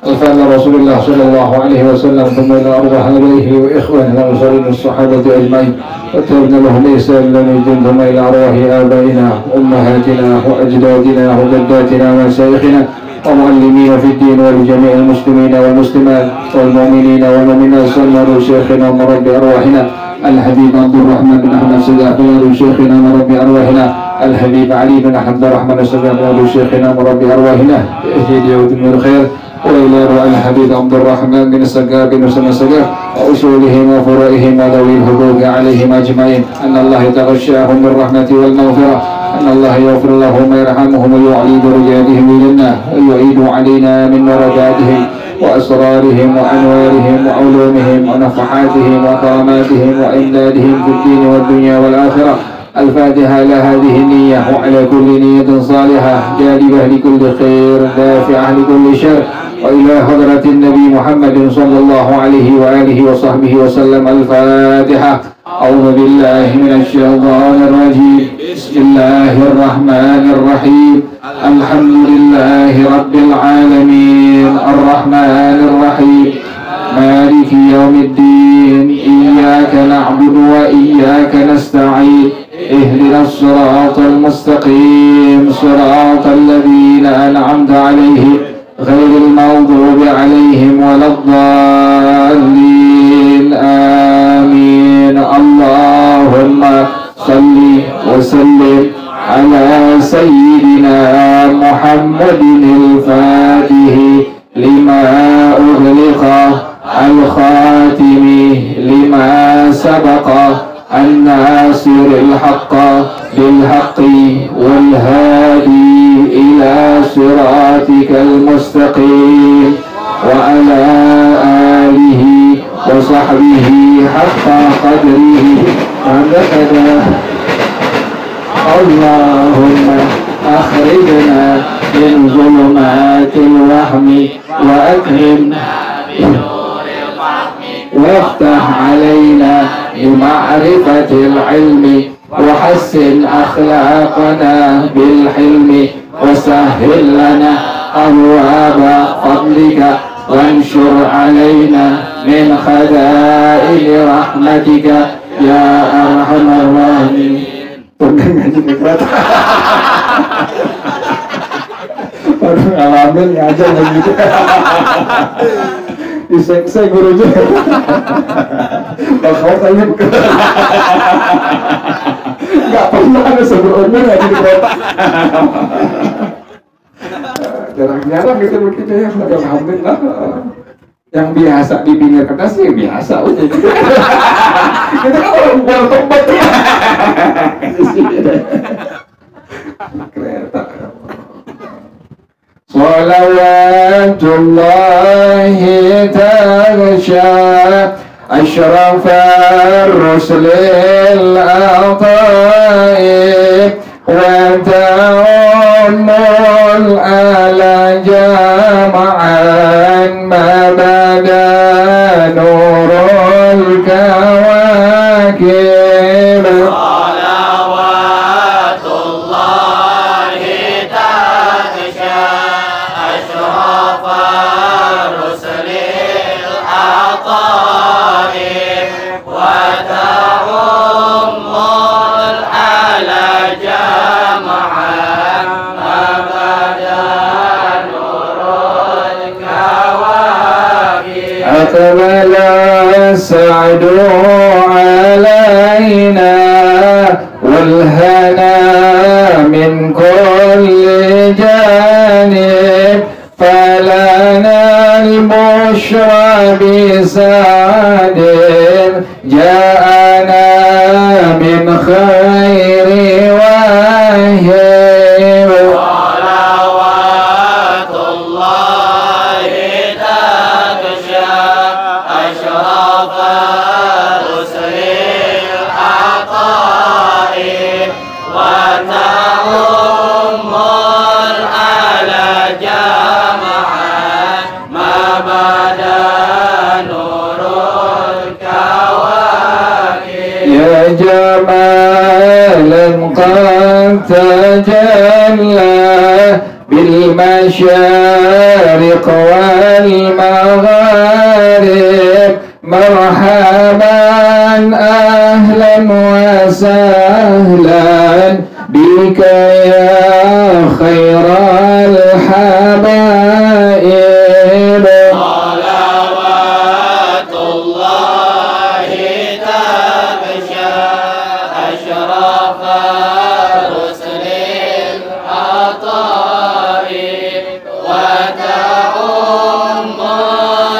الفاتحة رسول الله صلى الله عليه وسلم ثم إلى أرواح أبيه وإخواننا وسائر الصحابة أجمعين وتابنا له ليس إلا نجد ثم إلى أرواح آبائنا أمهاتنا وأجدادنا وجداتنا ومشايخنا ومعلمين في الدين ولجميع المسلمين والمسلمات والمؤمنين والمؤمنات صلى شيخنا ورب أرواحنا الحبيب عبد الرحمن بن أحمد السجاحي شيخنا ورب أرواحنا الحبيب علي بن عبد الرحمن السجاحي شيخنا ورب أرواحنا يزيد يوم الخير وإلى روح الحبيب عبد الرحمن بن السجاح بن حسن السجاح وأصولهم وفروعهم وذوي الحقوق عليهم أجمعين أن الله يتغشاهم بالرحمة والمغفرة أن الله يغفر لهم ويرحمهم ويعلي درجاتهم إلى ويعيد علينا من درجاتهم وأسرارهم وأنوارهم وعلومهم ونفحاتهم وكراماتهم وإمدادهم في الدين والدنيا والآخرة. الفاتحة إلى هذه النية وعلى كل نية صالحة جالبة لكل خير دافعة لكل شر وإلى حضرة النبي محمد صلى الله عليه وآله وصحبه وسلم. الفاتحة. أعوذ بالله من الشيطان الرجيم. بسم الله الرحمن الرحيم. الحمد لله رب العالمين الرحمن الرحيم مالك يوم الدين إياك نعبد وإياك نستعين اهدنا الصراط المستقيم صراط الذين أنعمت عليهم غير المغضوب عليهم ولا الضالين آمين. اللهم صل وسلم على سيدنا محمد الفاتح لما أغلق الخاتم لما سبق الناصر الحق بالحق والهادي إلى صراطك المستقيم وعلى آله وصحبه حق قدره ومقداره. اللهم أخرجنا من ظلمات الوهم وأكرمنا بنور الفهم وافتح علينا بمعرفة العلم وحسن أخلاقنا بالحلم وسهل لنا أبواب فضلك وانشر علينا من خزائن رحمتك يا أرحم الراحمين. Ngalamin ngajar begitu. Diseksa gurunya. Bakal tanya nggak pernah ada sebelumnya ngaji di kota. Jarang-jarang gitu begitu ya. Alhamdulillah. Yang biasa di pinggir kertas ya biasa udah gitu. Kita kan orang bukan tempat ya. Kereta. Salawatullahi taghsha ashrafar rusulil ata'i wa ta'ammul ala jama'an ma bada nurul kawakib. أقبل السعد علينا والهنا من كل جانب فلنا البشرى بسعد جاءنا من خير واهب. جمالا قد تجلى بالمشارق والمغارب مرحبا أهلا وسهلا بك يا خير الحبائب صلوات الله تغشى أشرف رسل العطاء وتعم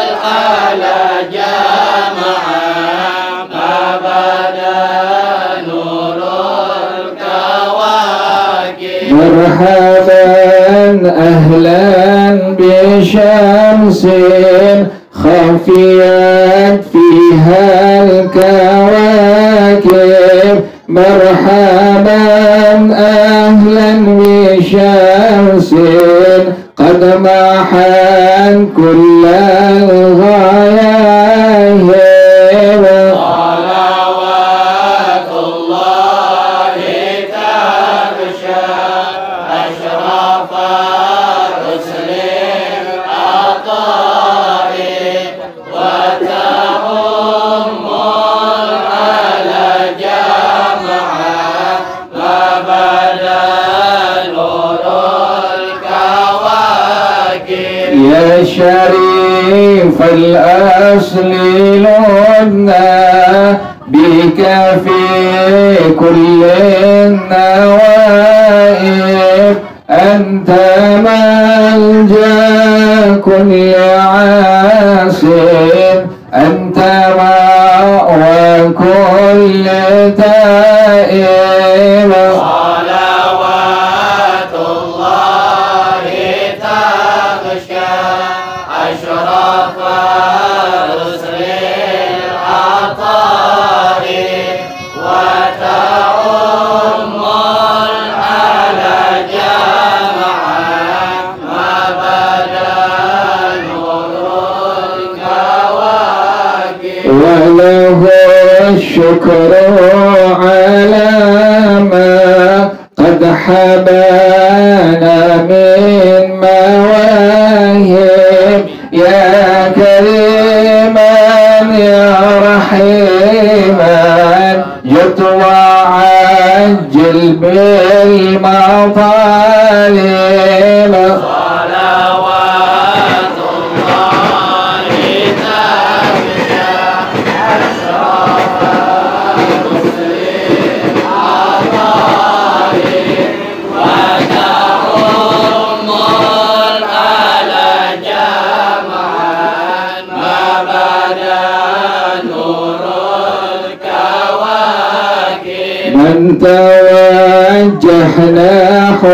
الآل جمعا ما بدا نور الكواكب مرحبا أهلا بشمس خفيت فيها الكواكب مرحبا أهلا بشمس قد محت كل الغياهب صلوات الله تغشى أشرف رسل العطاء وتعم الآل جمعا ما بدا نور الكواكب يا شريف الأصل لنا بك في كل النوائب أنت ملجأ كل عاصم أنت مأوى كل تائب صلوات الله تغشى أشرف رسل العطاء وتعم الآل جمعا ما بدا نور الكواكب وله الشكر على ما قد حبانا من مواهب يا كريما يا رحيما جد وعجل بالمطالب صلوات الله تغشى أشرف رسل العطاء وتعم الآل جمعا ما بدا نور الكواكب من توجه نحو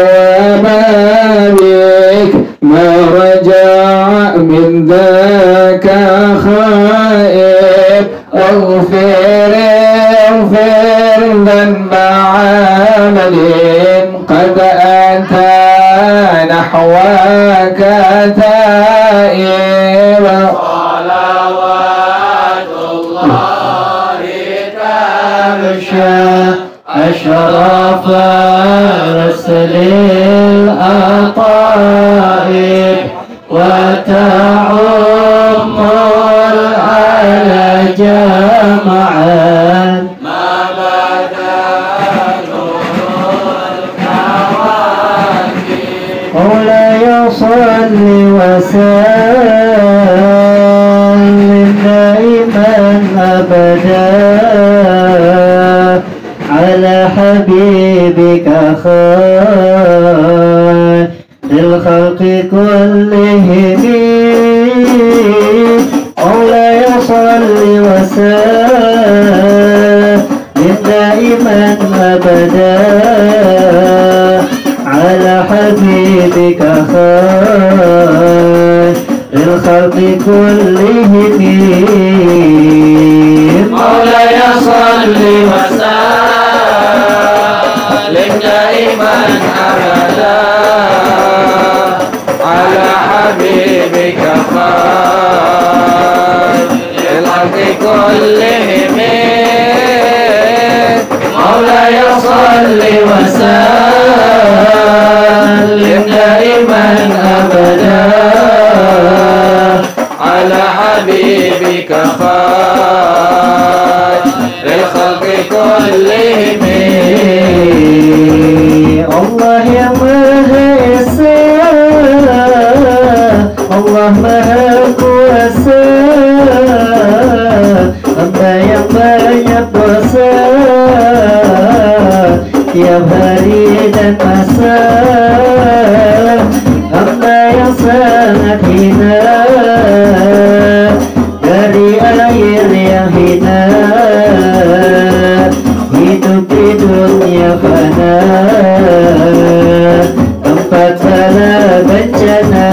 بابك ما رجع من ذاك خائب اغفر ذنب عمل قد أتى نحوك تائب صلوات الله تغشى أشرف رسل الأطائب وتعم العلى جمعا ما بدا نور الكواكب مولاي صل وسلم دائما أبدا على حبيبك خير للخلق كلهم مولاي صل وسلم دائما أبدا على حبيبك خير للخلق كلهم مولاي صل وسلم دائما أبدا على حبيبك خير للخلق كلهم مولاي صل وسلم دائما حبيبك خير الخلق كلهم. Allah yang Maha Esa, Allah Maha Kuasa, hamba yang banyak dosa tiap hari dan masa, hamba yang sangat hina dari air yang hina, hidup di dunia fana, tempat bala bencana.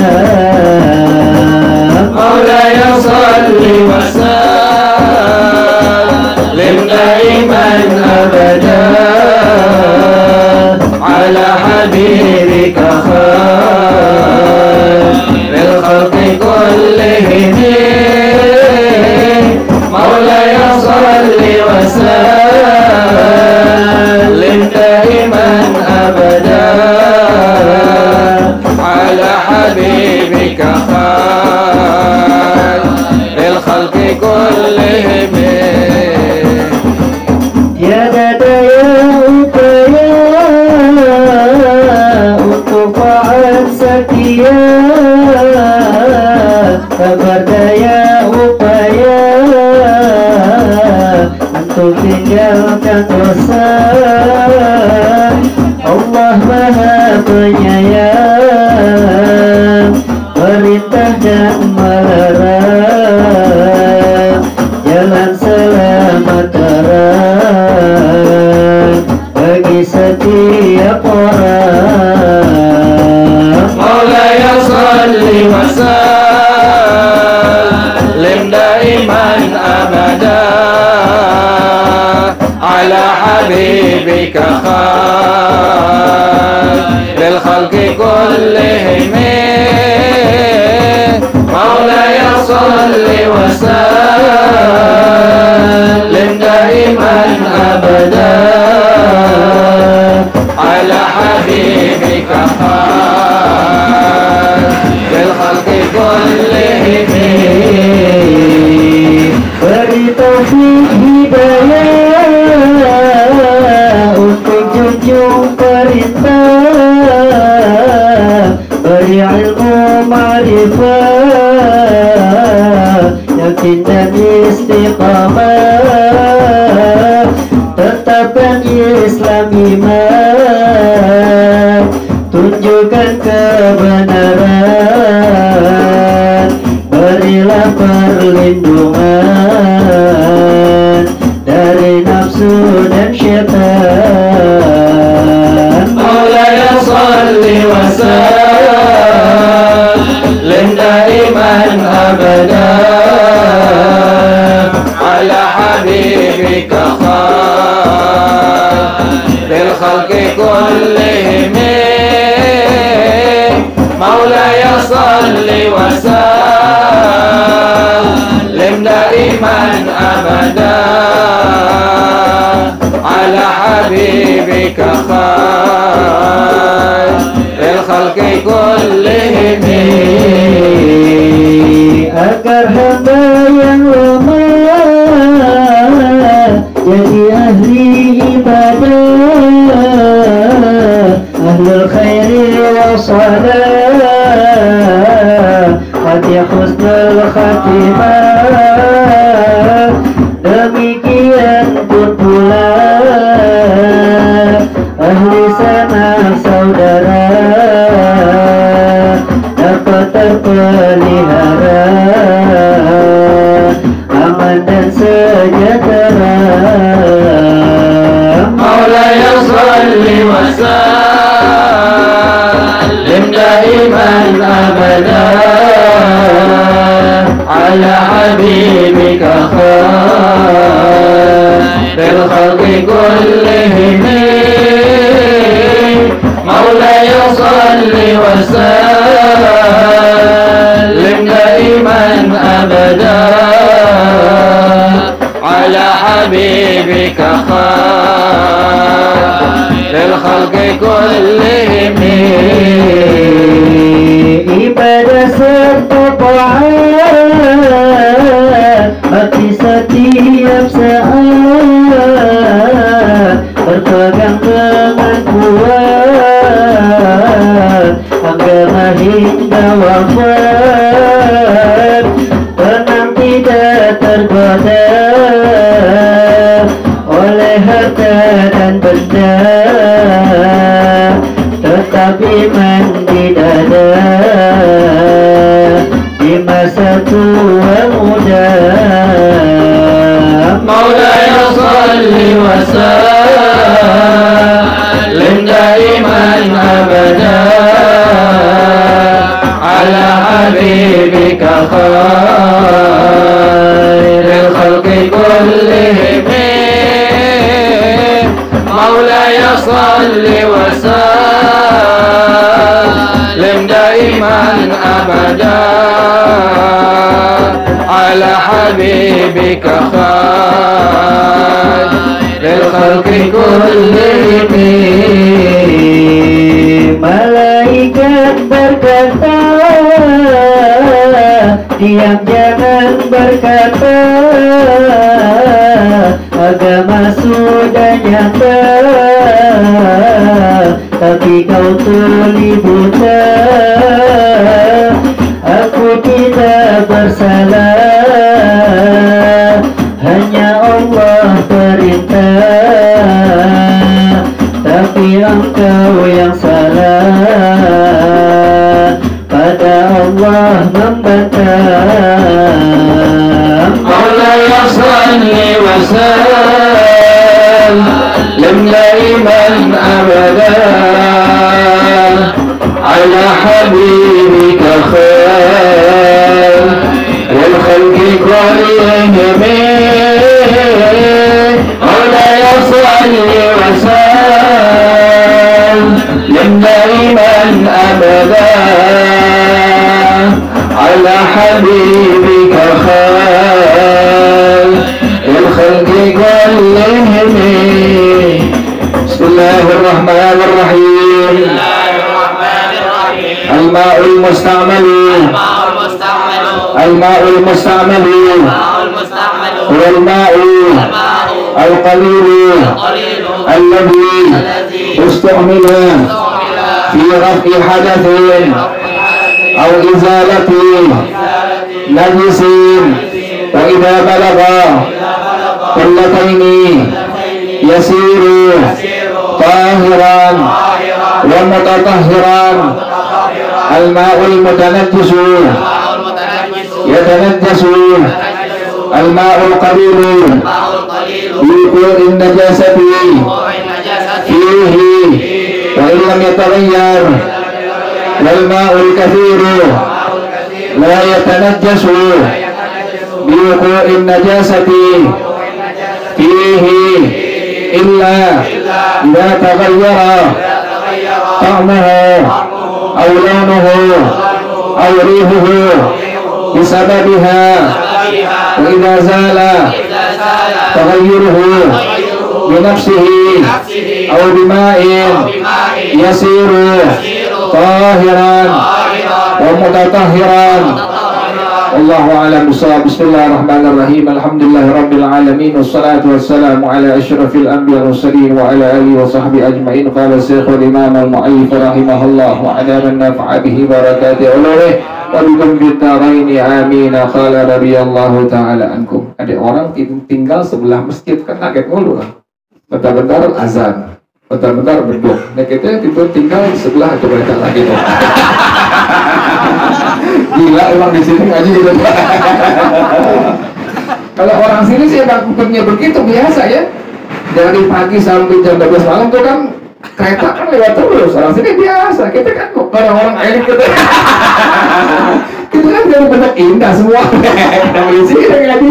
Maulaya salli wa sallim daiman abada ala habibika khairil khalqi kullihim. Maulaya salli wa sallim daiman abada ala habibika khairil khalqi kullihim. Tiada daya upaya untuk taat setia, tak berdaya upaya untuk tinggalkan dosa. Allah Maha Penyayang, perintah dan melarang, jalan selamat terang bagi setiap orang. Maulaya salli wa sallim daiman abada ala habibika khairil khalqi kullihim. Maulaya salli wa sallim daiman abada ala habibika khairil khalqi kullihim. Beri taufik hidayah untuk junjung perintah, beri ilmu ma'rifah, yakin dan istiqamah, tetapkan Islam iman, tunjukkan kebenaran, berilah perlindungan dari nafsu dan syaitan. Maulaya salli wa sallim daiman abada ala habibika khairil khalqi kullihim. Maulaya salli wa sallim daiman abada ala habibika khairil khalqi kullihim. Agar hamba yang lemah jadi ahli ibadah, ahlul khairi wa salah, hati husnul khatimah. Demikian pun pula ahli sanak saudara dapat terpelihara aman dan sejahtera. Maulaya salli wa sallim daiman abada ala habibika khairil khalqi kullihim. Maulaya salli wa sallim daiman abada ala habibika khairil khalqi kullihim. Ibadah serta taat hingga wafat, tenang tidak tergoda oleh harta dan benda, tetap iman di dada di masa tua muda. Maulaya salli wa sallim daiman abada ala habibika khairil khalqi kullihim. Maulaya salli wa sallim daiman abada ala habibika khairil khalqi kullihim. Malaikat berkata, diam jangan berkata, agama sudah nyata, tapi kau tuli buta. Aku tidak bersalah, hanya Allah perintah, tapi engkau yang salah, pada Allah membantah. Maulaya salli wa sallim daiman abada ala habibika khairil khalqi kullihim. Maulaya salli wa sallim daiman abada ala habibika khairil khalqi kullihim. Bismillahirrahmanirrahim. Al-ma'ul musta'mal, al-ma'ul musta'mal huwa al-ma'u al-qalil alladhi istu'mila fi raf'i hadathin aw izalati najisin, wa idha balagha kullataini yasiru tahiran wa mutatahhiran. Al-ma'ul mutanajjisu yatanajjasu al-ma'ul qalilu biqulin najasati fihi wa illam yataghayyar, wal ma'ul kathiru la yatanajjasu biqulin najasati fihi illa idza taghayyara ta'muhu aw launuhu aw rihuhu bisababiha, wa idza zala taghayyuruhu binafsihi aw bima'in yasiru tahiran wa mutatahhiran. Wallahu a'lam bishawab. Bismillahirrahmanirrahim. Alhamdulillahirabbil alamin, wassalatu wassalamu ala asyrafil anbiya'i mursalin wa ala alihi wa sahbihi ajma'in. Qala Syekhul Imam al-Mu'allif rahimahullah wa adama nafa'a bihi barakati ulumih wa bikum bid-daraini amin. Qala radhiyallahu ta'ala ankum. Ada orang tinggal sebelah masjid, kan kaget mulu kan. Bentar-bentar azan, bentar-bentar beduk. Nah kita tinggal di sebelah, coba kita lagi tuh. Gila emang di sini ngaji gitu. Kalau orang sini sih emang hukumnya begitu biasa ya. Dari pagi sampai jam 12 malam tuh kan kereta kan lewat terus. Orang sini biasa. Kita kan orang-orang elit gitu. Kita kan jadi benar indah semua. Kita di sini ngaji.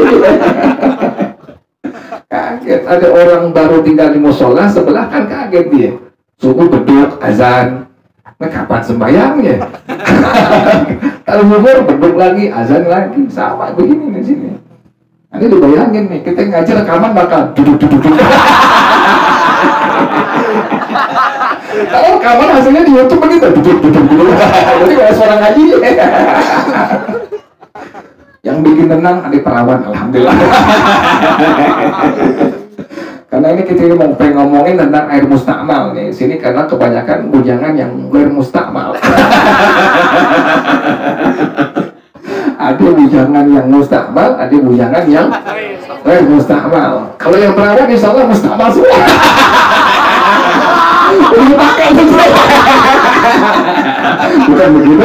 Kaget ada orang baru tinggal di musola sebelah, kan kaget dia. Subuh beduk azan. Nah, kapan sembayangnya? Kalau zuhur beduk lagi, azan lagi, sama begini di sini. Nanti dibayangin nih, kita ngaji rekaman bakal duduk. Kalau rekaman hasilnya di YouTube begitu, duduk. Jadi kayak suara ngaji. Yang bikin tenang adik perawan, alhamdulillah. Karena ini kita mau pengen ngomongin tentang air mustakmal nih. Sini karena kebanyakan bujangan yang air mustakmal. Ada bujangan yang mustakmal, ada bujangan yang air mustakmal. Kalau yang perawan insya Allah mustakmal semua. Ini pakai semua. Bukan begitu.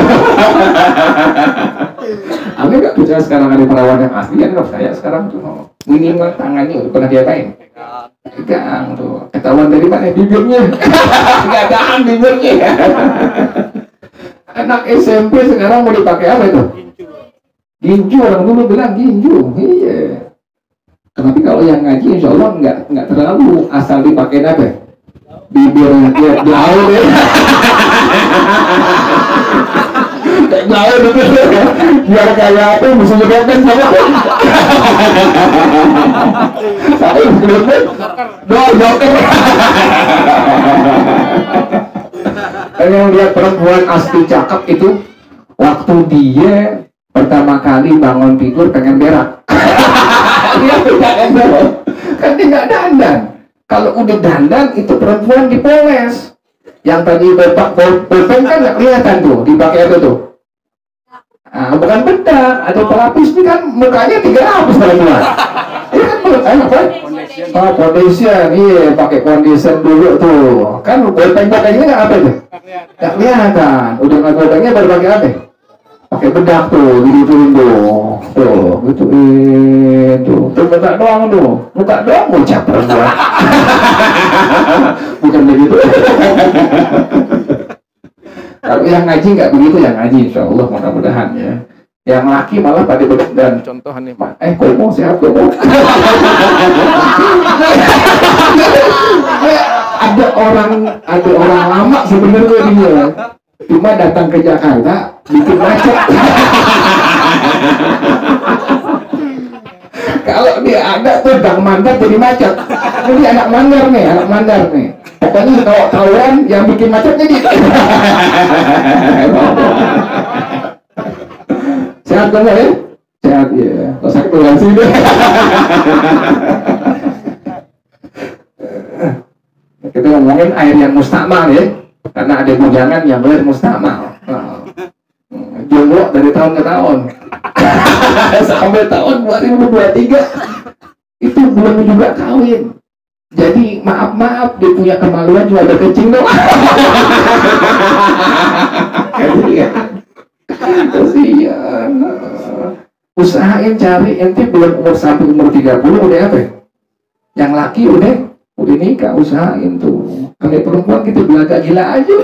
Anda nggak percaya sekarang ada perawan yang asli? Kan nggak percaya sekarang tuh. Minimal tangannya udah pernah diapain? Pegang tuh. Ketahuan dari mana? Bibirnya. Nggak tahan bibirnya. Anak SMP sekarang mau dipakai apa itu? Ginju. Orang dulu bilang ginju. Iya. Tapi kalau yang ngaji insya Allah nggak terlalu asal dipakai apa? Bibirnya dia jauh ya. Jauh gitu. Biar kayak apa? Bisa nyebabkan sama. Saya belum joker. Yang lihat perempuan asli cakep itu waktu dia pertama kali bangun tidur pengen berak. Dia pengen berak. Kan dia nggak dandan. Kalau udah dandan itu perempuan dipoles. Yang tadi bolpen kan nggak kelihatan tuh dipakai apa tuh? Nah, bukan bedak atau pelapis ini kan mukanya 3 lapis perempuan. Ini kan apa? Oh, foundation, iya pakai foundation dulu tuh. Kan bolpen-bolpennya nggak apa tuh? Nggak kelihatan. Udah nggak bolpennya baru pakai apa? Pakai bedak tuh, digituin tuh, gituin tuh. Tuh muka doang tuh, muka doang ngucap perempuan. Bukan begitu. Kalau yang ngaji nggak begitu, yang ngaji insya Allah mudah-mudahan ya. Yang laki malah pada dan contoh nih Pak, kau mau sehat kau mau. ada orang lama sebenarnya dia, cuma datang ke Jakarta bikin macet. Kalau dia ada tuh Bang Mandar jadi macet. Ini anak mandar nih. Pokoknya kalau tahuan yang bikin macetnya dia. Sehat kan ya? Sehat ya. Kalau sakit tuh sini. Kita ngomongin air yang mustakmal ya. Karena ada bujangan yang air mustakmal. Jomblo dari tahun ke tahun. Sampai tahun 2023 itu belum juga kawin. Jadi maaf dia punya kemaluan cuma ada kencing doang. Kasihan. Usahain cari ente belum umur sampai umur 30 udah apa? Yang laki udah nikah, usahain tuh. Kalau perempuan kita belaga gila aja.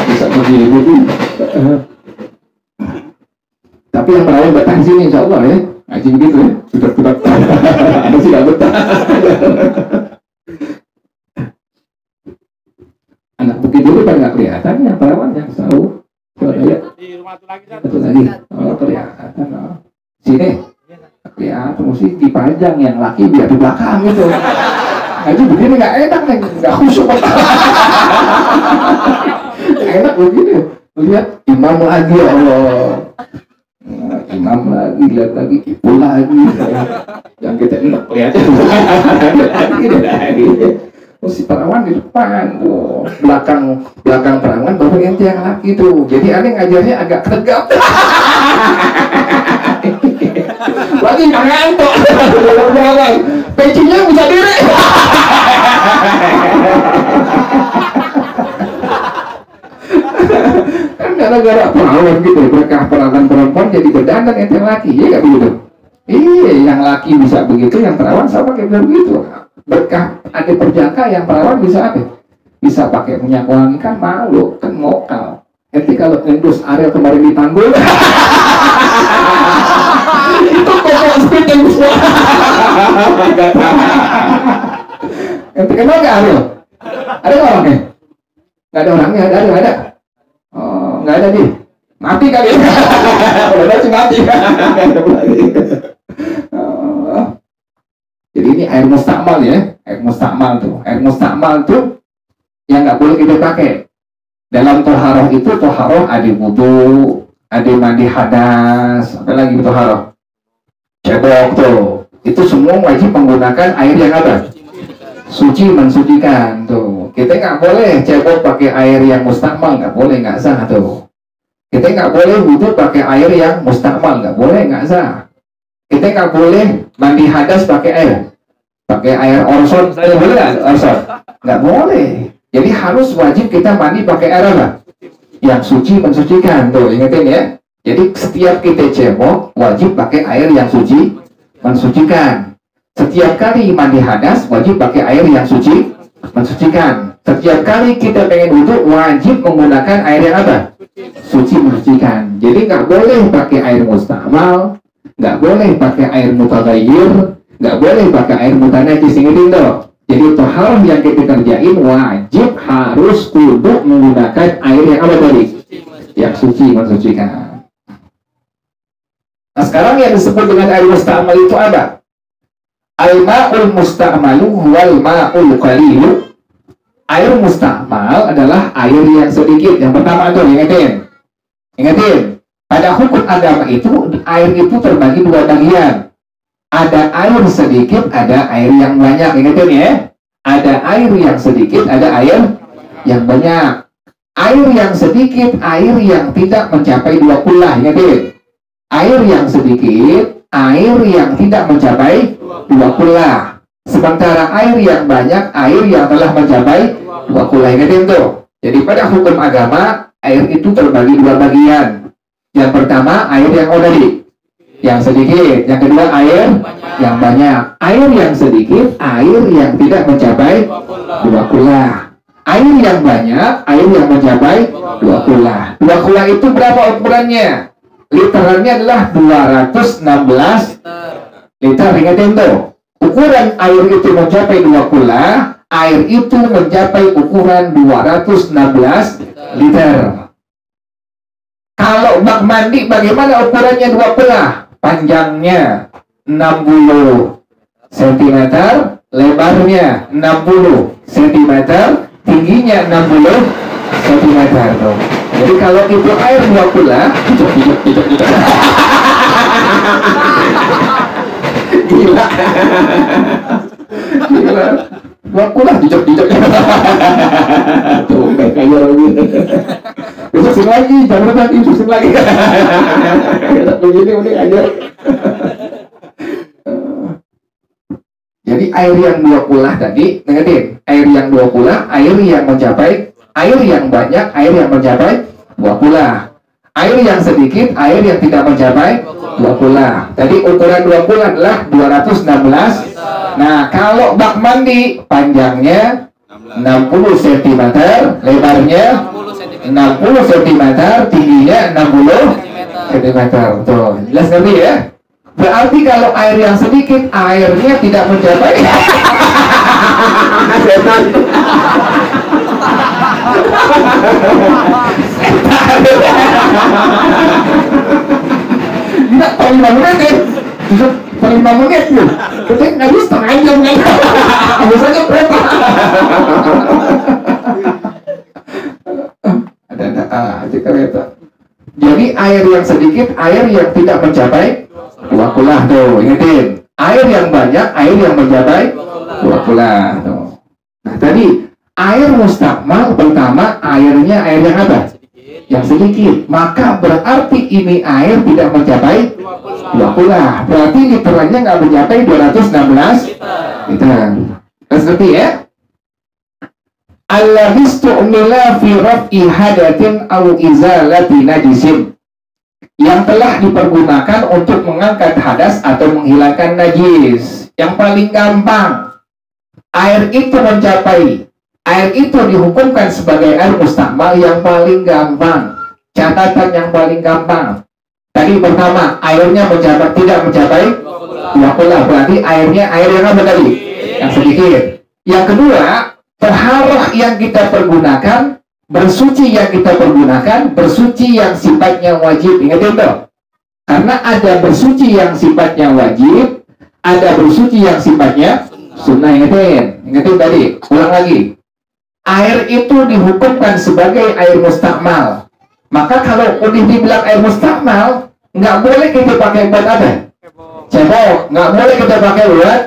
Bisa begini. Tapi yang perawan betah sini insya Allah ya. Ngaji begitu ya. Sudah ada sih gak betah. Anak bukit dulu kan gak kelihatan ya perawan yang tahu. Di rumah satu lagi. Oh kelihatan. Sini. Kelihatan mesti dipajang yang laki biar di belakang gitu. Ngaji begini gak enak nih. Gak khusyuk. Enak begini. Lihat imam lagi ya Allah. Imam lagi, lihat lagi, ibu lagi. Yang kita enak lihat lagi. Oh, si perawan di depan tuh, belakang perawan baru ente yang laki tuh. Jadi aneh ngajarnya agak tegap. Lagi ngantuk. Pecinya bisa diri. Kan gara-gara perawan gitu, berkah perawan perempuan jadi berdandan ente laki, ya gak begitu? Iya, yang laki bisa begitu, yang perawan sama kayak begitu. Berkah ada perjaka, yang perawan bisa apa? Bisa pakai minyak wangi, kan malu, kan mokal. Ente kalau ngendus Ariel kemarin di Tanggul, itu pokok speed yang bisa. Ente kenal gak Ariel? Ada gak orangnya? Gak ada orangnya, ada. Oh, nggak ada nih. Mati kali. Udah sih mati. Jadi ini air mustakmal ya. Air mustakmal tuh yang nggak boleh kita pakai. Dalam toharoh itu, toharoh ada wudu, ada mandi hadas, apa lagi toharoh? Cebok tuh. Itu semua wajib menggunakan air yang apa? Suci, mensucikan tuh. Kita nggak boleh cebok pakai air yang mustakmal, nggak boleh, nggak sah tuh. Kita nggak boleh wudu pakai air yang mustakmal, nggak boleh, nggak sah. Kita nggak boleh mandi hadas pakai air orson, saya boleh nggak orson? Nggak boleh. Jadi harus wajib kita mandi pakai air apa? Yang suci, mensucikan tuh, ingetin ya. Jadi setiap kita cebok wajib pakai air yang suci, mensucikan. Setiap kali mandi hadas wajib pakai air yang suci, mensucikan. Setiap kali kita pengen wudu wajib menggunakan air yang apa? Suci, mensucikan. Jadi nggak boleh pakai air mustamal, nggak boleh pakai air mutaghayyir, nggak boleh pakai air mutanajis. Ingetin tuh. Jadi toharoh yang kita kerjain wajib harus kudu menggunakan air yang apa tadi? Yang suci, mensucikan. Nah sekarang yang disebut dengan air mustamal itu apa? Al-ma'ul musta'malu wal ma'ul qalilu. Air mustamal adalah air yang sedikit. Yang pertama tuh, ingetin. Pada hukum agama itu, air itu terbagi dua bagian. Ada air sedikit, ada air yang banyak. Ingetin ya. Ada air yang sedikit, ada air yang banyak. Air yang sedikit, air yang tidak mencapai 2 kullah. Ingetin. Air yang sedikit, air yang tidak mencapai 2 kullah. Sementara air yang banyak, air yang telah mencapai 2 kullah. Ingetin tuh. Jadi pada hukum agama, air itu terbagi 2 bagian. Yang pertama, air yang tadi, yang sedikit. Yang kedua, air yang banyak. Air yang sedikit, air yang tidak mencapai 2 kullah. Air yang banyak, air yang mencapai 2 kullah. 2 kullah itu berapa ukurannya? Literannya adalah 216 liter. Ingetin tuh. Ukuran air itu mencapai 2 kullah, air itu mencapai ukuran 216 liter. Kalau bak mandi bagaimana ukurannya 2 kullah? Panjangnya 60 cm, lebarnya 60 cm, tingginya 60 cm tuh. Jadi kalau itu air 2 kullah, gila. 2 kullah jijak. Tuh kayak gitu. Besok lagi, jangan lagi, besok lagi. Begini udah aja. Jadi air yang 2 kullah tadi, ingetin, air yang 2 kullah, air yang mencapai, air yang banyak, air yang mencapai 2 kullah. Air yang sedikit, air yang tidak mencapai 2 kullah. Tadi ukuran 2 kullah adalah 216. Nah, kalau bak mandi panjangnya 60 cm, lebarnya 60 cm, tingginya 60 cm. Tuh, jelas ngerti ya? Berarti kalau air yang sedikit, airnya tidak mencapai tidak, paling 5 menit ya. Paling 5 menit tuh. Kita nggak bisa setengah jam kan. Biasanya berapa? Ada aja kereta. Jadi air yang sedikit, air yang tidak mencapai 2 kullah tuh, ingetin. Air yang banyak, air yang mencapai 2 kullah tuh. Nah tadi air mustakmal pertama airnya air yang apa? Yang sedikit. Maka berarti ini air tidak mencapai 2 kullah. Berarti literannya nggak mencapai 216 liter. Ngerti ya? Allahistu'mila fi raf'i hadatin aw izalati najisin, yang telah dipergunakan untuk mengangkat hadas atau menghilangkan najis. Yang paling gampang, air itu mencapai, air itu dihukumkan sebagai air mustakmal yang paling gampang. Catatan yang paling gampang. Tadi pertama, airnya tidak mencapai 2 kullah, berarti airnya air yang apa tadi? Yang sedikit. Yang kedua, toharoh yang kita pergunakan, bersuci yang kita pergunakan, bersuci yang sifatnya wajib. Ingat itu. Karena ada bersuci yang sifatnya wajib, ada bersuci yang sifatnya sunnah. Ingatin tadi, ulang lagi. air itu dihukumkan sebagai air mustakmal. Maka kalau udah dibilang air mustakmal, nggak boleh kita pakai buat apa? Cebok, nggak boleh kita pakai buat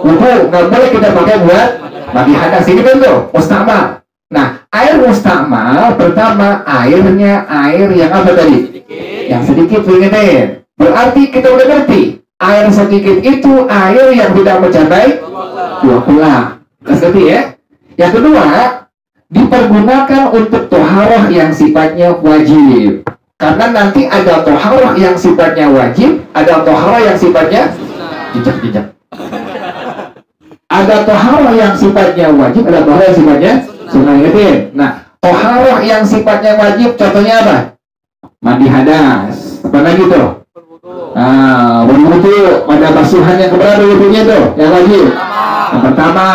wudu, nggak boleh kita pakai buat mandi hadas. Ini kan tuh mustakmal. Nah, air mustakmal pertama airnya air yang apa tadi? Yang sedikit, ingetin. Berarti kita udah ngerti air sedikit itu air yang tidak mencapai 20. Ngerti ya? Yang kedua, dipergunakan untuk toharoh yang sifatnya wajib. Karena nanti ada toharoh yang sifatnya wajib, ada toharoh yang sifatnya jejak. Ada toharoh yang sifatnya wajib, ada toharoh yang sifatnya sunnah. Nah, toharoh yang sifatnya wajib contohnya apa? Mandi hadas. Apa lagi tuh? Wudu, pada basuhan yang keberapa wudunya tuh? Yang wajib. Yang pertama,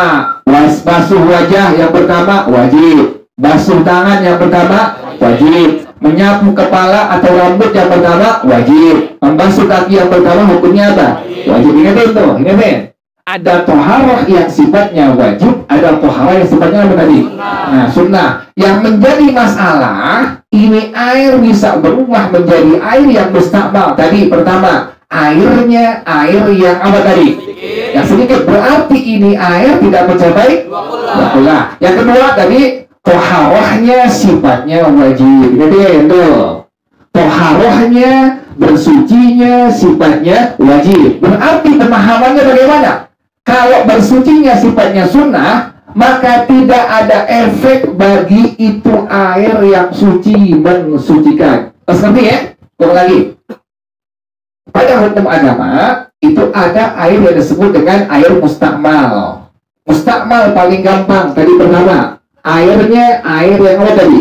basuh wajah yang pertama wajib. Basuh tangan yang pertama wajib. Menyapu kepala atau rambut yang pertama wajib. Membasuh kaki yang pertama hukumnya apa? Wajib. Ingatin tuh, ingatin. Ada toharoh yang sifatnya wajib, ada toharoh yang sifatnya apa tadi? Nah, sunnah. Yang menjadi masalah, ini air bisa berubah menjadi air yang mustakmal. Tadi pertama, airnya air yang apa tadi? Yang sedikit. Berarti ini air tidak mencapai 20. Yang kedua tadi, toharohnya sifatnya wajib. Jadi itu toharohnya, bersucinya sifatnya wajib. Berarti pemahamannya bagaimana? Kalau bersucinya sifatnya sunnah, maka tidak ada efek bagi itu air yang suci mensucikan. Ngerti ya? Ulang lagi. Pada hukum agama itu ada air yang disebut dengan air mustakmal. Mustakmal paling gampang. Tadi pertama, airnya air yang apa tadi?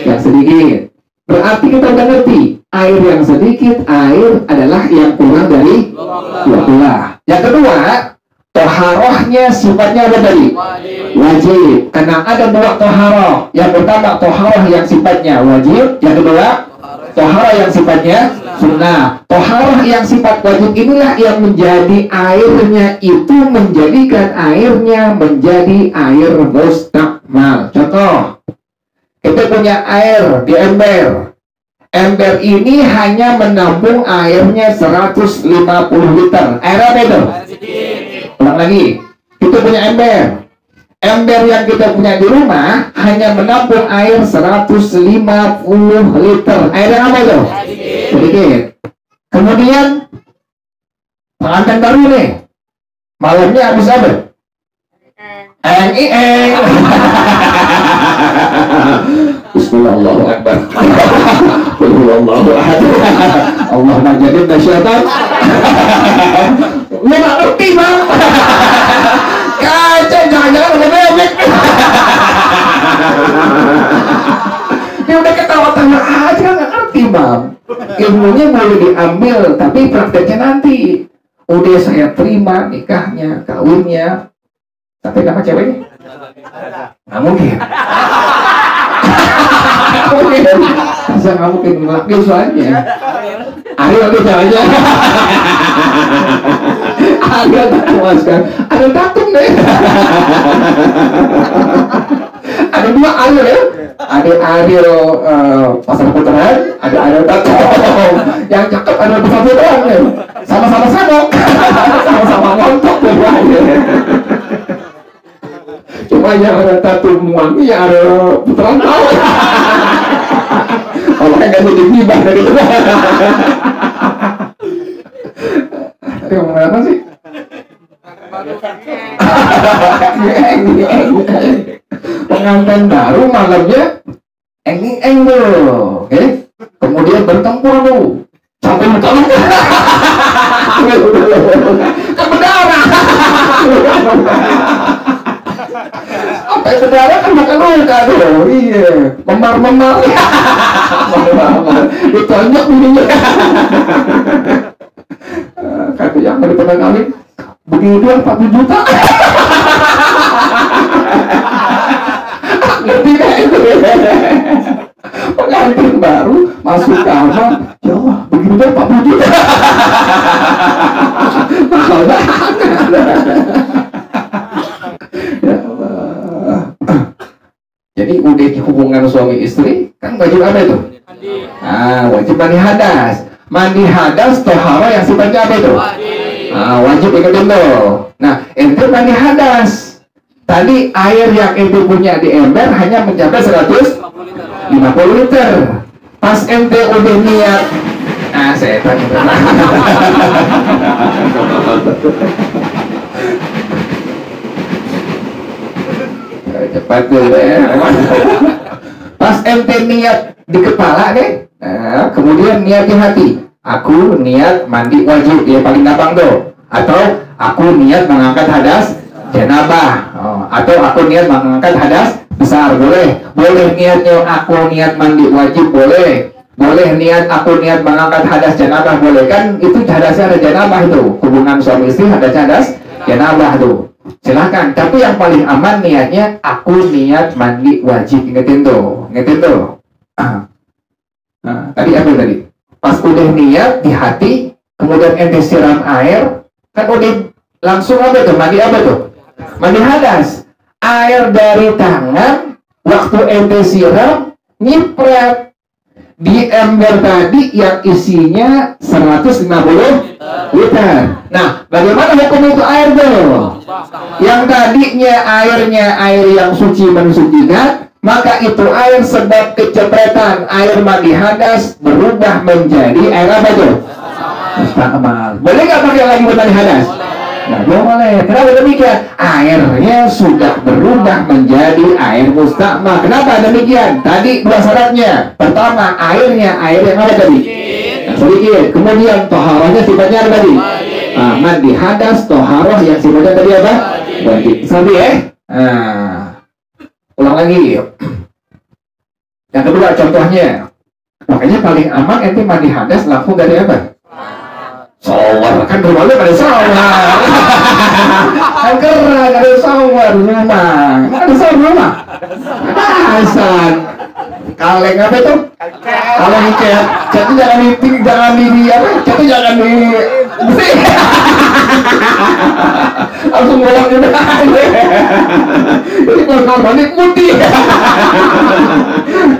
Yang sedikit. Berarti kita udah ngerti, air yang sedikit, air adalah yang kurang dari 20. Yang kedua, toharohnya sifatnya apa tadi? Wajib. Karena ada dua toharoh. Yang pertama toharoh yang sifatnya wajib. Yang kedua toharoh yang sifatnya sunnah. Toharoh yang sifat wajib inilah yang menjadi airnya itu menjadikan airnya menjadi air mustakmal. Contoh, kita punya air di ember. Ember ini hanya menampung airnya 150 liter. Air apa itu? Ulang lagi, kita punya ember. Ember yang kita punya di rumah hanya menampung air 150 liter. Air yang apa itu? Sedikit. Kemudian pengantin baru nih, malamnya habis apa? Bismillahirrahmanirrahim. Allahumma jadibna syaitan. Lu gak ngerti bang. Kacau, jangan-jangan udah bebek. Dia udah ketawa-tawa aja, gak ngerti bang. Ilmunya boleh diambil, tapi prakteknya nanti. Udah saya terima nikahnya, kawinnya, tapi nama ceweknya? Nggak mungkin. Masa nggak mungkin laki soalnya. Ariel itu ceweknya. Ariel tak puaskan. Ada tatung deh. Ada dua Ariel ya. Ada Ariel pasar putaran, ada Ariel tatung. Yang cakep ada pasar putaran ya. Sama-sama sabok. Sama-sama montok tuh Ariel. Cuma yang ada tatung wangi, yang ada putaran tahu. Kalau nggak jadi gibah dari itu. Tadi ngomong apa sih? Pengantin baru malamnya eng tuh, oke? Kemudian bertempur tuh, sampai bertolak. Kebenaran. Sampai berdarah kan makan luka tuh, iya, memar. Ditonjok bininya. Kata yang mau pernah kawin, begini dia 40 juta. Ngerti gak itu? Pengantin baru masuk kamar, ya Allah, begini dia 40 juta. Mahal banget. hubungan suami istri, kan wajib apa itu? Wajib mandi hadas. Mandi hadas tohara yang sifatnya apa itu? Wajib ikutin tuh. Nah, ente mandi hadas. Tadi air yang ente punya di ember hanya mencapai 150 liter. Pas ente udah niat, setan. Cepat dulu ya. Pas ente niat di kepala deh, kemudian niat di hati. Aku niat mandi wajib, ya paling gampang tuh. Atau aku niat mengangkat hadas janabah, atau aku niat mengangkat hadas besar, boleh. Boleh niatnya aku niat mandi wajib, boleh. Boleh niat aku niat mengangkat hadas janabah, boleh. Kan itu hadasnya ada janabah itu. Hubungan suami istri hadasnya hadas janabah tuh. Silakan. Tapi yang paling aman niatnya aku niat mandi wajib. Ingetin tuh. Tadi apa tadi? Pas udah niat di hati, kemudian ente siram air, kan udah langsung apa tuh? Mandi apa tuh? Mandi hadas. Air dari tangan waktu ente siram nyiprat di ember tadi yang isinya 150 liter. Nah, bagaimana hukum itu air tuh? Yang tadinya airnya air yang suci mensucikan, maka itu air sebab kecepretan air mandi hadas berubah menjadi air apa tuh? Mustakmal. Boleh nggak pakai lagi buat mandi hadas? Nggak boleh. Kenapa demikian? Airnya sudah berubah menjadi air mustakmal. Kenapa demikian? Tadi dua syaratnya. Pertama, airnya air yang apa tadi? Sedikit. Kemudian toharohnya sifatnya apa tadi? Mandi hadas, toharoh yang sifatnya tadi apa? Wajib. Sampai ya? Ulang lagi. Yang kedua contohnya, makanya paling aman ente mandi hadas langsung dari apa? Shower. Kan rumah lu ada shower. Kan keren ada shower rumah. Ada shower rumah. Hasan. Kaleng apa itu? Kaleng cat. Catnya jangan di apa? Catnya jangan di bersih. Langsung bolong juga. Ini kalau mandi putih.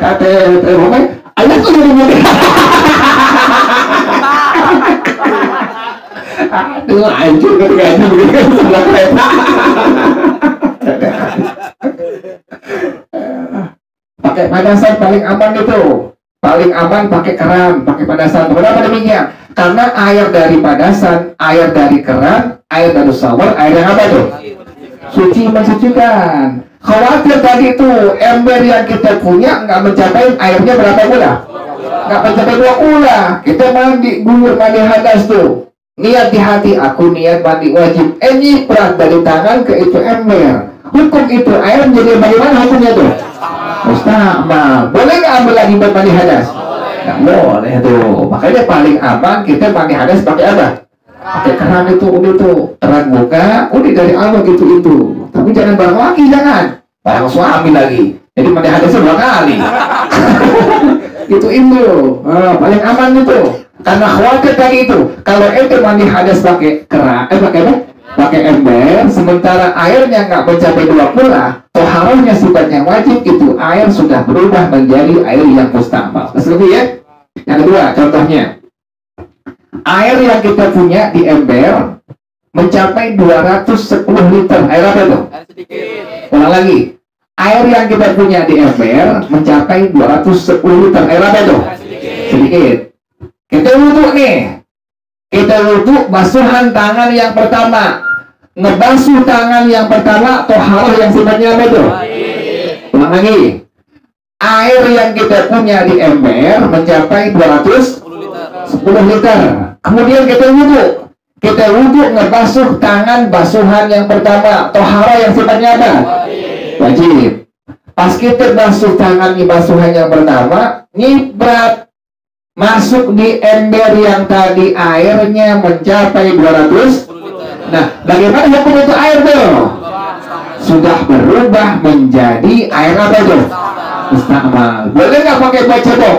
Kata rumah, ayah tuh jadi putih. Aduh, hancur ketiganya begini sebelah kereta. Pakai padasan paling aman itu. Paling aman pakai keran, pakai padasan. Kenapa demikian? Karena air dari padasan, air dari keran, air dari shower, air yang apa tuh? Suci mensucikan. Khawatir tadi itu ember yang kita punya nggak mencapai airnya berapa gula? Nggak mencapai 2 gula. Kita mandi guyur mandi hadas tuh. Niat di hati, aku niat mandi wajib. Nyiprat dari tangan ke itu ember. Hukum itu air menjadi bagaimana hukumnya tuh? Mustakmal. Boleh nggak ambil lagi buat mandi hadas? Nggak boleh tuh. Makanya paling aman kita mandi hadas pakai apa? Pakai keran itu, udah tuh. Keran buka, udah dari awal gitu itu. Tapi jangan barang laki, jangan. Barang suami lagi. Jadi mandi hadasnya 2 kali. Itu paling aman itu. Karena khawatir tadi itu, kalau ente mandi hadas pakai keran, pakai apa? Pakai ember, sementara airnya nggak mencapai 2 pula, toharohnya sifatnya wajib, itu air sudah berubah menjadi air yang mustakmal. Keselip ya? Yang kedua, contohnya, air yang kita punya di ember mencapai 210 liter. Air apa itu? Ulang lagi. Air yang kita punya di ember mencapai 210 liter. Air apa itu? Sedikit. Kita wudhu nih. Kita wudhu basuhan tangan yang pertama. Ngebasuh tangan yang pertama toharoh yang sifatnya apa itu? Ulang lagi. Air yang kita punya di ember mencapai 210 liter. Kemudian kita wudhu. Kita wudhu ngebasuh tangan basuhan yang pertama. Toharoh yang sifatnya apa? Wajib. Pas kita basuh tangan di basuhan yang pertama, nyiprat masuk di ember yang tadi airnya mencapai 200. Nah, bagaimana hukum itu air tuh? Sudah berubah menjadi air apa tuh? Mustakmal. Boleh nggak pakai buat cebok?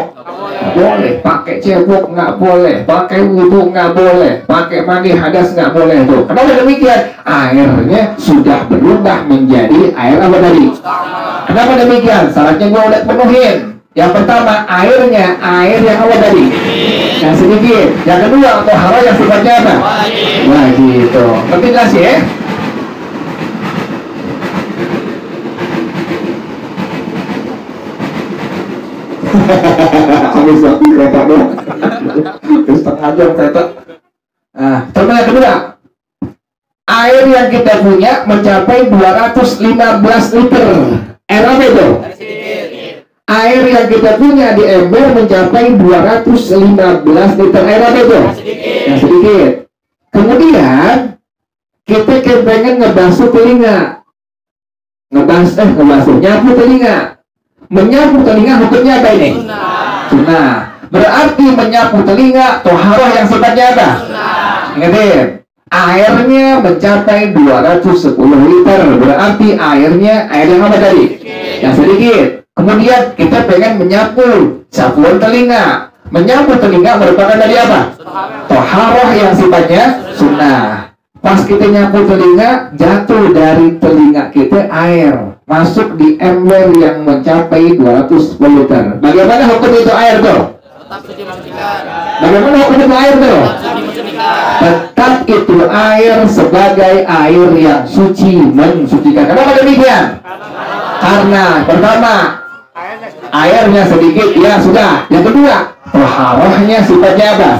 Boleh. Pakai cebok nggak boleh. Pakai wudhu nggak boleh. Pakai mandi hadas nggak boleh tuh. Kenapa demikian? Airnya sudah berubah menjadi air apa tadi? Kenapa demikian? Syaratnya gue udah penuhin. Yang pertama, airnya air yang apa tadi? Yang sedikit. Yang kedua, tohara yang sifatnya apa? Wajib. Tuh. Ngerti jelas ya? Sampai suatu kereta dong. Setengah jam kereta. Nah, contoh yang kedua, air yang kita punya mencapai 215 liter. Air apa itu? Air yang kita punya di ember mencapai 215 liter. Air apa itu? Yang sedikit. Kemudian kita pengen ngebasuh telinga. Ngebasuh, nyapu telinga. Menyapu telinga hukumnya apa ini? Sunnah. Berarti menyapu telinga toharoh yang sifatnya apa? Ingatin, airnya mencapai 210 liter. Berarti airnya air yang apa tadi? Yang sedikit. Kemudian kita pengen menyapu sapuan telinga. Menyapu telinga merupakan dari apa? Toharoh yang sifatnya sunnah. Pas kita nyapu telinga, jatuh dari telinga kita air masuk di ember yang mencapai 210 liter. Bagaimana hukum itu air tuh? Bagaimana hukum itu air tuh? Tetap itu air sebagai air yang suci, mensucikan. Kenapa demikian? Karena pertama, airnya sedikit, ya sudah. Yang kedua, toharohnya sifatnya apa?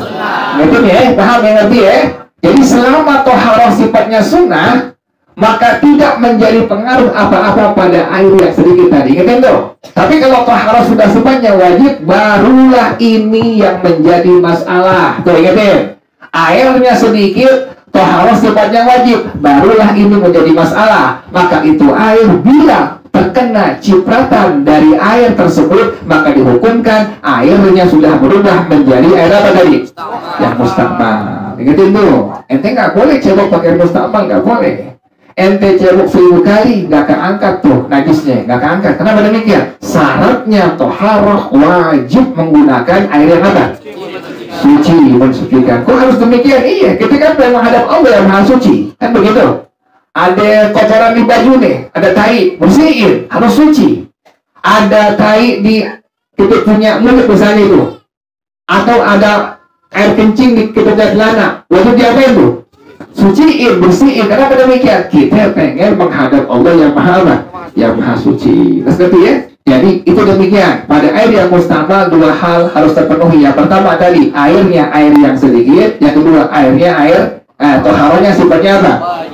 Ngerti ya? Paham ya? Ngerti ya? Jadi selama toharoh sifatnya sunnah, maka tidak menjadi pengaruh apa-apa pada air yang sedikit tadi. Ingat tuh. Tapi kalau toharoh sudah sifatnya wajib, barulah ini yang menjadi masalah. Tuh ingatin. Airnya sedikit, toharoh sifatnya wajib, barulah ini menjadi masalah. Maka itu air bila terkena cipratan dari air tersebut, maka dihukumkan airnya sudah berubah menjadi air apa tadi? Yang mustakmal. Ingatin tuh. Ente nggak boleh cebok pakai mustakmal, nggak boleh. Ente cebok 1000 kali nggak keangkat tuh najisnya, nggak keangkat. Kenapa demikian? Syaratnya toharoh wajib menggunakan air yang apa? Suci, mensucikan. Kok harus demikian? Iya, kita kan menghadap Allah yang maha suci, kan begitu. Ada kotoran di baju nih, ada tai, bersihin, harus suci. Ada tai di kita punya mulut misalnya itu, atau ada air kencing di kita punya celana, wajib diapain tuh? Suciin, bersihin. Kenapa demikian? Kita pengen menghadap Allah yang maha apa? Yang maha suci. Ngerti ya? Jadi itu demikian. Pada air yang mustakmal dua hal harus terpenuhi. Yang pertama tadi airnya air yang sedikit. Yang kedua airnya air toharohnya sifatnya apa?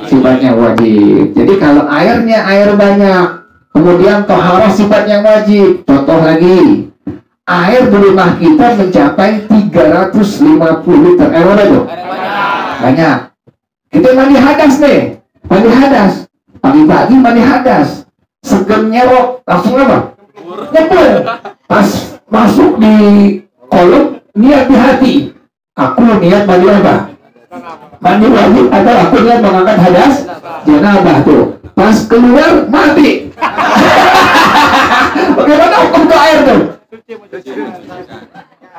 Sifatnya wajib. Jadi kalau airnya air banyak, kemudian toharoh sifatnya wajib. Contoh lagi, air di rumah kita mencapai 350 liter. Air apa itu? Banyak. Kita mandi hadas nih, mandi hadas. Pagi-pagi mandi hadas. Segen nyerok, langsung apa? Nyebur. Pas masuk di kolom, niat di hati. Aku niat mandi apa? Mandi wajib atau aku niat mengangkat hadas janabah tuh. Pas keluar mati. Bagaimana hukum tuh air tuh?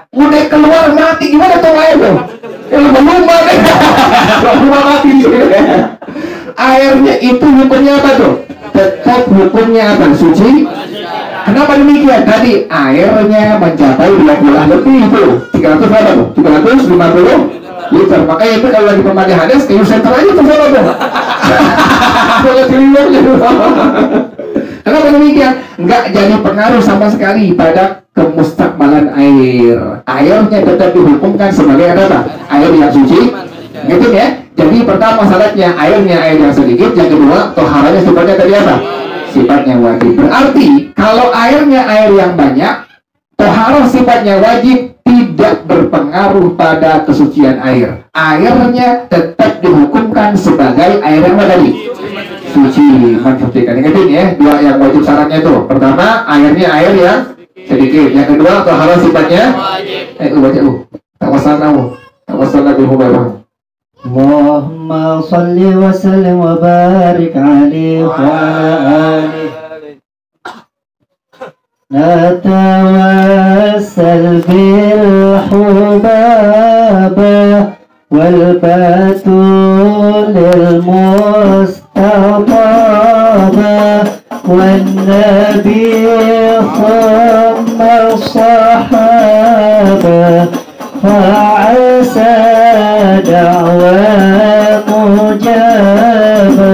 Udah keluar mati, gimana tuh air tuh? Belum mati. Belum mati. Airnya itu hukumnya apa tuh? Tetap hukumnya apa? Suci. Kenapa demikian? Tadi airnya mencapai 20 lebih itu 300 berapa tuh? 350 liter. Makanya itu kalau lagi pemandi hadas kayu senter aja tuh sama tuh. Kalau keliling kenapa demikian? Nggak jadi pengaruh sama sekali pada kemustakmalan air. Airnya tetap dihukumkan sebagai apa? Air yang suci. Gitu ya. Jadi pertama syaratnya airnya air yang sedikit. Yang kedua toharanya sifatnya tadi apa? Sifatnya wajib. Berarti kalau airnya air yang banyak, toharoh sifatnya wajib, tidak berpengaruh pada kesucian air. Airnya tetap dihukumkan sebagai air yang tadi? Suci, mensucikan. Ingatin ya, dua yang wajib syaratnya itu. Pertama, airnya air yang sedikit. Yang kedua, toharoh sifatnya wajib. Tawasalna bil hubairah. Allahumma salli wa sallim wa barik alaihi wa ala alihi. Natawassal bil hubaba wal batul lil mustaqaba والنبي ثم الصحابة فعسى دعوى مجابة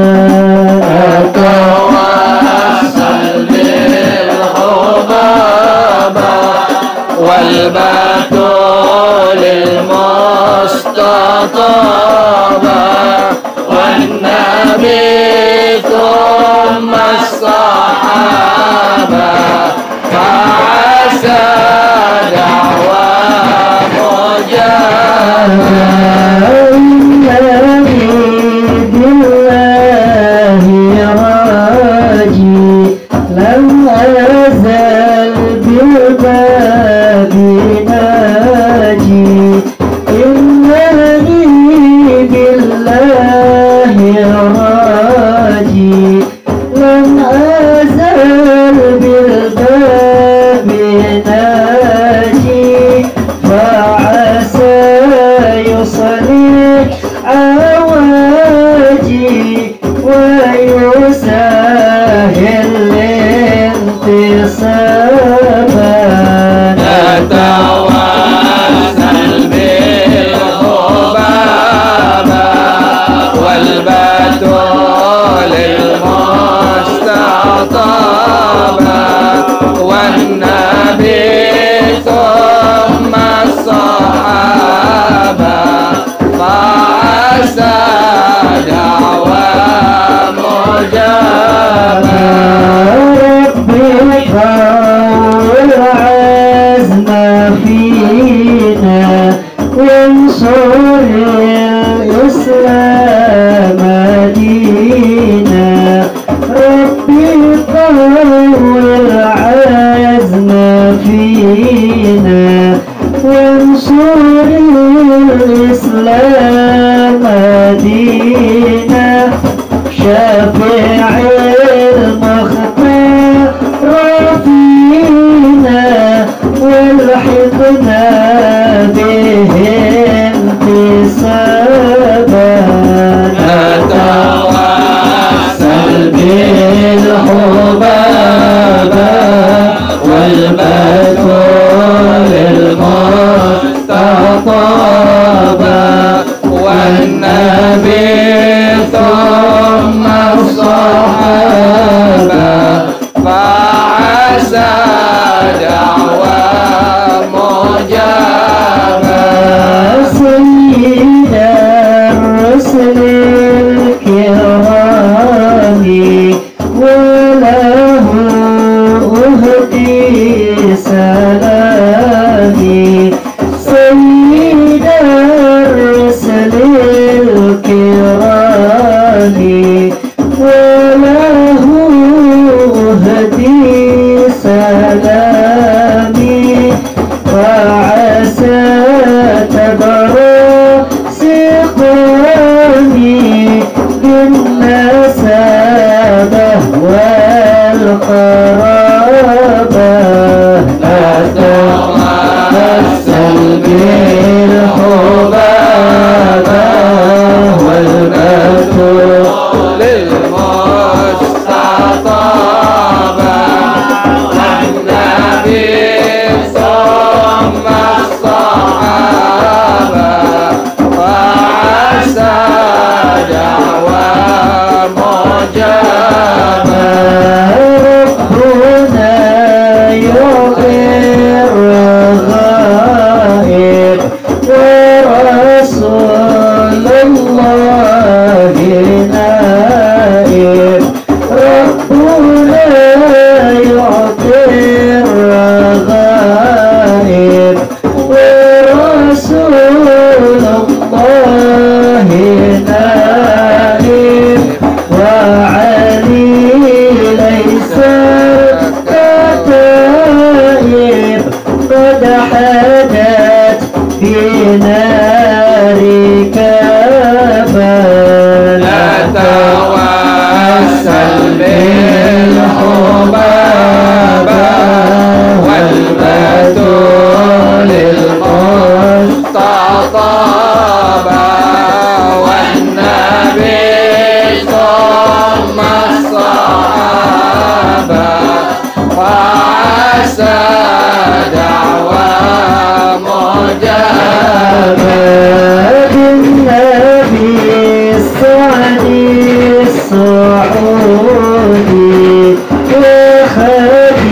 أتوسل بالحبابة والبتول المستطابة والنبي ثم الصحابة فعسى دعوى مجابة إنني بالله راجي لم أزل بالباب ناجي إنني بالله راجي لم أزل بالباب ناجي فعسى يصلح عواجي ويسهل الانتصابا نتوسل بالحبابة والبتول المستطابة والنبي ثم الصحابة فعسى دعوى مجابة ربي قول عزم فينا وانصر الإسلام دينا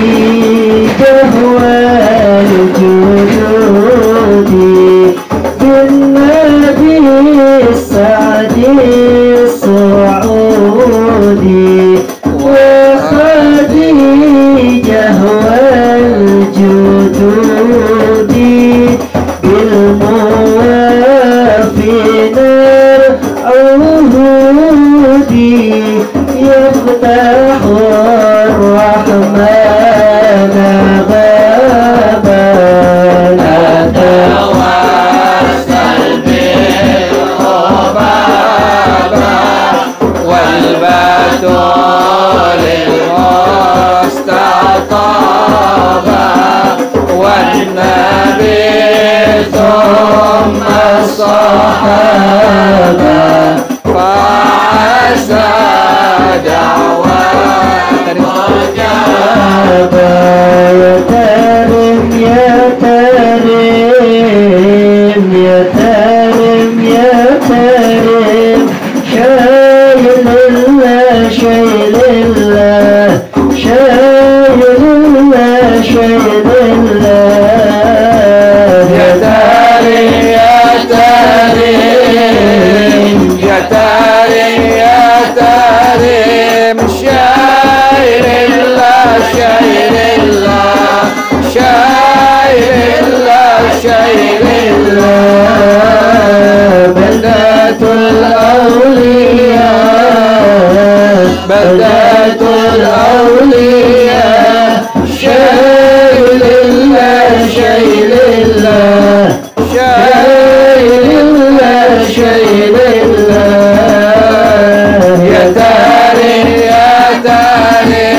خديجة والجدود بالنبي السعد الصعودي وخديجة والجدود بالموافين العهود يفتح الرحمن بابا نتوسل بالربابة والبتول المستطابة والنبي ثم الصحابة فعسى دعوات مجابة. يا ترم يا ترم يا ترم يا ترم شايل الله شايل الله شايل الله شايل الله يا تاريم يا تاريم يا تاريم يا تاريم شايل الله شايل الله شايل الله شايل الله بلدة الأولياء بلدة الأولياء شايل الله شايل الله شايل الله شايل الله يا تاريم يا تاريم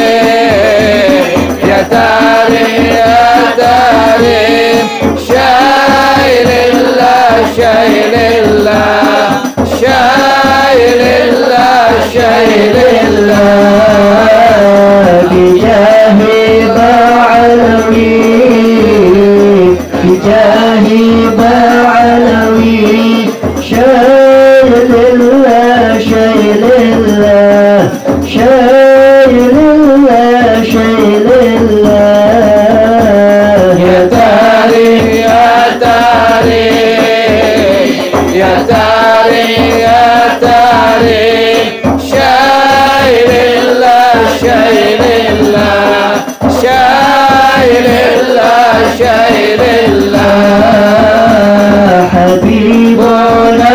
يا تاريم يا تاريم شايل الله شايل الله شايل الله شايل الله بجاه بعلوي بجاه بعلوي شايل الله شايل الله شايل الله شايل الله يا تاريم يا تاريم يا تاريم يا تاريم شايل الله شايل الله شايل الله شايل الله حبيبنا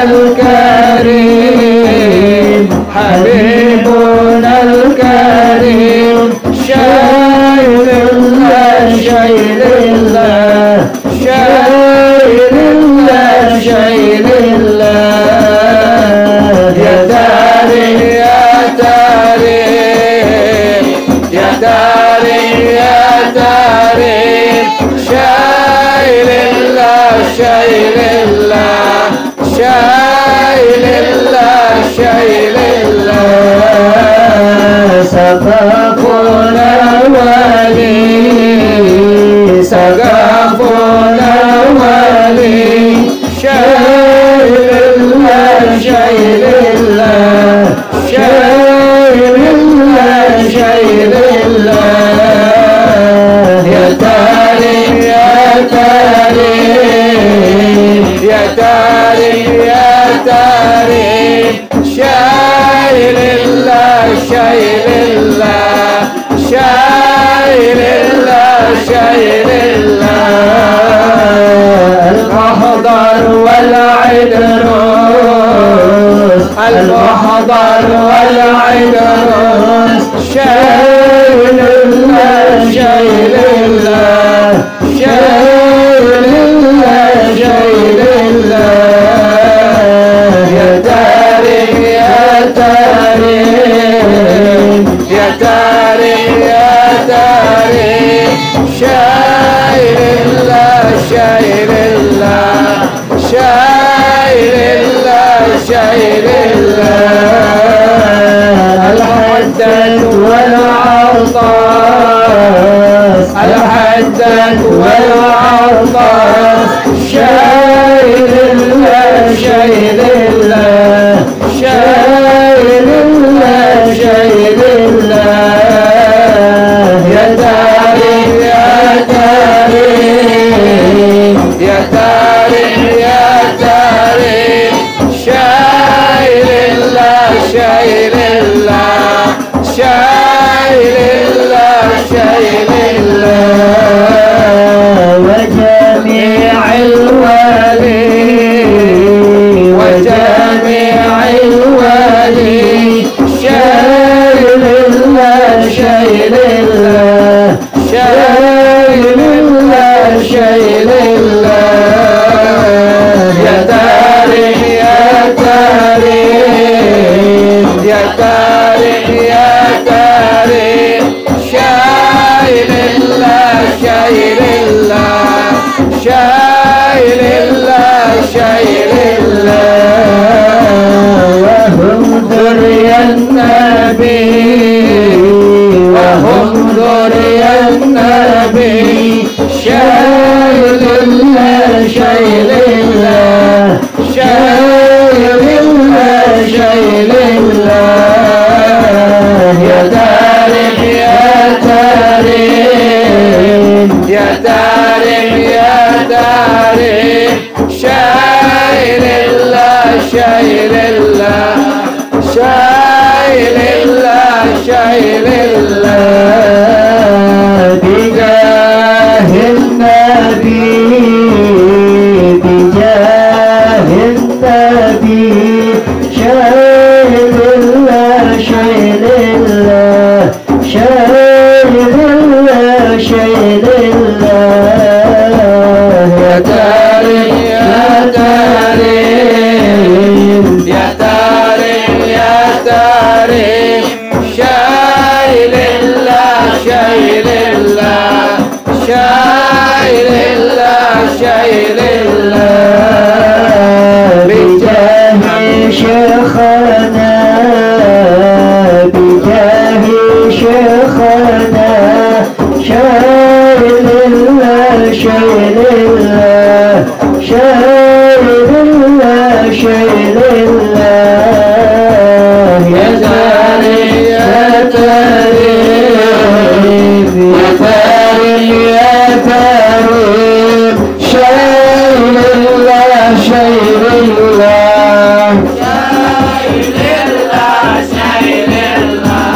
الكريم حبيبنا الكريم شايل الله شايل الله شايل الله شايل الله يا تاريم يا تاريم يا تاريم يا تاريم شايل الله شايل الله شايل الله شايل الله سقفنا ولي سقفنا ولي شايل الله شايل الله شايل الله شايل الله يا تاريم يا تاريم يا تاريم يا تاريم شايل الله شايل الله شايل الله شايل الله المحضر والعدروس المحضر والعدروس شايل الله شايل الله شايل الله شايل الله يا تاريم يا تاريم يا تاريم يا تاريم شايل الله شايل الله شايل الله شايل الله الحدث والعطاس الحدث والعطاس شايل الله شايل الله شايل الله شايل شاي لله شاي لله شاي لله وجميع الولي وجميع الولي شاي لله شاي لله شاي لله شاي لله يا تاريخ يا تاريخ يا تاريخ يا تاريخ شاي لله شاي لله شاي لله شاي لله وهم ذرية النبي وهم ذرية النبي شاي لله شاي لله شاي لله شاي لله يا تاريخ يا تاريخ يا تاريخ يا تاريخ شاي لله شاي لله شاي لله شاي لله بجاه النبي بجاه النبي شاي لله شاي لله شاي لله شاي لله يا تاريخ يا تاريخ يا تاريخ يا تاريخ شاي لله شاي لله شاي لله شاي لله بجاه شيخنا بجاه شيخنا شاي لله شاي لله شاي لله شاي لله يا تاريخ يا تاريخ يا تاريخ يا تاريخ شاي لله شاي لله شاي لله شاي لله.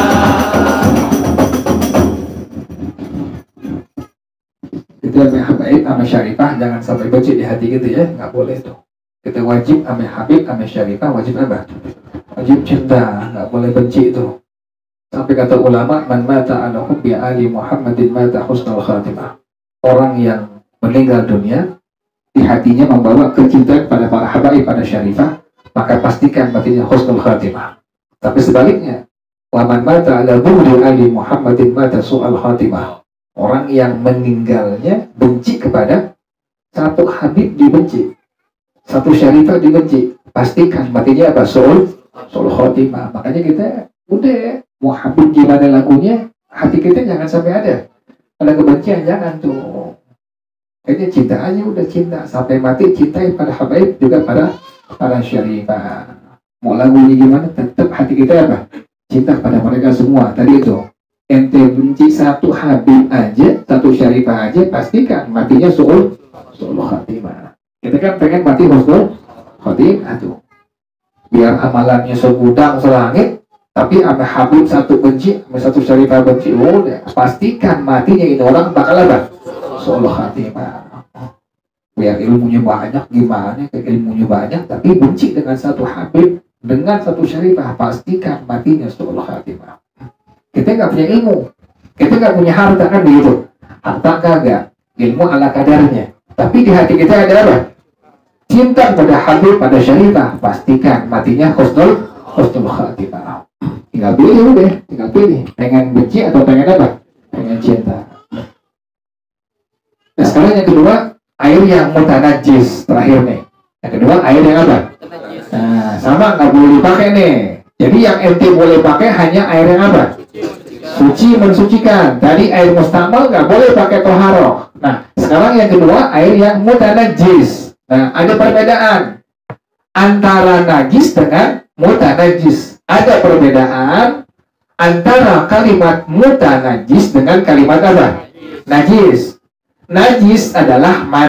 Kita Habib sama Syarifah jangan sampai benci di hati gitu ya, nggak boleh tuh. Kita wajib sama Habib sama Syarifah wajib apa? Wajib cinta, nggak boleh benci itu. Sampai kata ulama, man mata ala hubbi ali Muhammadin mata husnul khatimah. Orang yang meninggal dunia di hatinya membawa kecintaan pada para habaib pada Syarifah, maka pastikan matinya husnul khatimah. Tapi sebaliknya, wa man mata ala bughdi ali Muhammadin mata su'al khatimah. Orang yang meninggalnya benci kepada satu habib dibenci, satu Syarifah dibenci, pastikan matinya apa? Su'ul khatimah. Makanya kita udah mau habib gimana lagunya, hati kita jangan sampai ada kebencian, jangan tuh. Kayaknya cinta aja, udah cinta sampai mati, cintai pada habaib juga pada Syarifah. Mau lagunya gimana, tetap hati kita apa? Cinta pada mereka semua. Tadi itu ente benci satu habib aja, satu Syarifah aja, pastikan matinya su'ul khatimah. Kita kan pengen mati husnul khatimah tuh, biar amalannya segudang selangit, tapi sama habib satu benci, sama satu Syarifah benci, udah pastikan matinya ini orang bakal apa? Su'ul khatimah. Biar ilmunya banyak gimana, ilmunya banyak tapi benci dengan satu habib, dengan satu Syarifah, pastikan matinya su'ul khatimah. Kita nggak punya ilmu, kita nggak punya harta, kan begitu. Harta kagak, ilmu ala kadarnya. Tapi di hati kita ada apa? Cinta pada habib, pada Syarifah, pastikan matinya husnul khatimah. Tinggal pilih udah, tinggal pilih. Pengen benci atau pengen apa? Pengen cinta. Nah sekarang yang kedua, air yang mutanajis terakhir nih. Yang kedua, air yang apa? Nah sama, nggak boleh dipakai nih. Jadi yang ente boleh pakai hanya air yang apa? Suci, mensucikan. Tadi air mustamal nggak boleh pakai toharoh. Nah, sekarang yang kedua, air yang mutanajis. Nah, ada perbedaan antara najis dengan mutanajis. Ada perbedaan antara kalimat mutanajis dengan kalimat apa? Najis. Najis adalah